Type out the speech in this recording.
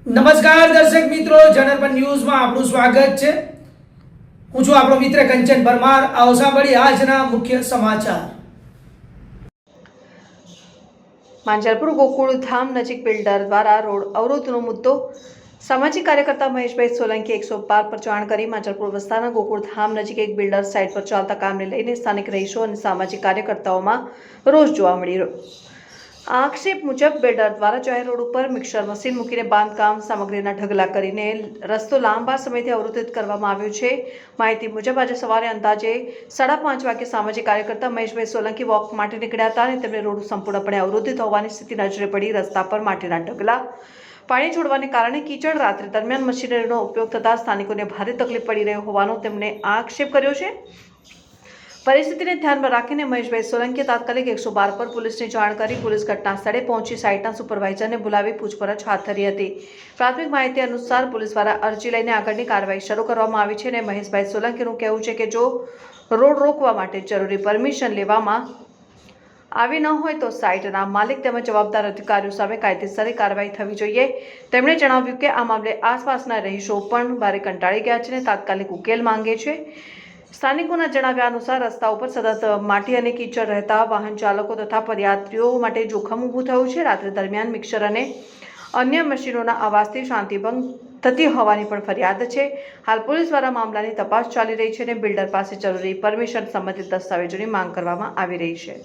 નમસ્કાર દર્શક મિત્રો, જનરપન ન્યૂઝમાં આપનું સ્વાગત છે। હું છું આપણો મિત્ર કંચન પરમાર। આવો સાંભળીએ આજના મુખ્ય સમાચાર। માંજલપુર ગોકુળ ધામ નજીક બિલ્ડર દ્વારા રોડ અવરોધનો મુદ્દો સામાજિક કાર્યકર્તા મહેશભાઈ સોલંકી 112 પર જાણ કરી માંજલપુર વિસ્તારના ગોકુળ ધામ નજીક એક બિલ્ડર સાઇટ પર ચાલતા કામને લઈને સ્થાનિક રહીશો અને સામાજિક કાર્યકર્તાઓમાં રોષ જોવા મળી રહ્યો। આક્ષેપ મુજબ બિલ્ડર દ્વારા જાહેર રોડ ઉપર મિક્સર મશીન મૂકીને બાંધકામ સામગ્રીના ઢગલા કરીને રસ્તો લાંબા સમયથી અવરોધિત કરવામાં આવ્યો છે। માહિતી મુજબ આજે સવારે અંદાજે 5:30 વાગે સામાજિક કાર્યકર્તા મહેશભાઈ સોલંકી વોક માટે નીકળ્યા હતા અને તેમને રોડ સંપૂર્ણપણે અવરોધિત હોવાની સ્થિતિ નજરે પડી। રસ્તા પર માટીના ઢગલા પાણી છોડવાને કારણે કીચડ રાત્રિ દરમિયાન મશીનરીનો ઉપયોગ થતાં સ્થાનિકોને ભારે તકલીફ પડી રહી હોવાનો તેમણે આક્ષેપ કર્યો છે। પરિસ્થિતિને ધ્યાનમાં રાખીને મહેશભાઈ સોલંકીએ તાત્કાલિક 112 પર પોલીસને જાણ કરી પોલીસ ઘટના સ્થળે પહોંચી સાઇટના સુપરવાઇઝરને બોલાવી પૂછપરછ હાથ ધરી હતી। પ્રાથમિક માહિતી અનુસાર પોલીસ દ્વારા અરજી લઈને આગળની કાર્યવાહી શરૂ કરવામાં આવી છે અને મહેશભાઈ સોલંકીનું કહેવું છે કે જો રોડ રોકવા માટે જરૂરી પરમિશન લેવામાં આવી ન હોય તો સાઇટના માલિક તેમજ જવાબદાર અધિકારીઓ સામે કાયદેસરની કાર્યવાહી થવી જોઈએ। તેમણે જણાવ્યું કે આ મામલે આસપાસના રહીશો પણ ભારે કંટાળી ગયા છે અને તાત્કાલિક ઉકેલ માંગે છે। સ્થાનિકોના જણાવ્યા અનુસાર રસ્તા ઉપર સતત માટી અને કીચડ રહેતા વાહન ચાલકો તથા પદયાત્રીઓ માટે જોખમ ઊભું થયું છે। રાત્રિ દરમિયાન મિક્સર અને અન્ય મશીનોના અવાજથી શાંતિભંગ થતી હોવાની પણ ફરિયાદ છે। હાલ પોલીસ દ્વારા મામલાની તપાસ ચાલી રહી છે અને બિલ્ડર પાસે જરૂરી પરમિશન સંબંધિત દસ્તાવેજોની માંગ કરવામાં આવી રહી છે।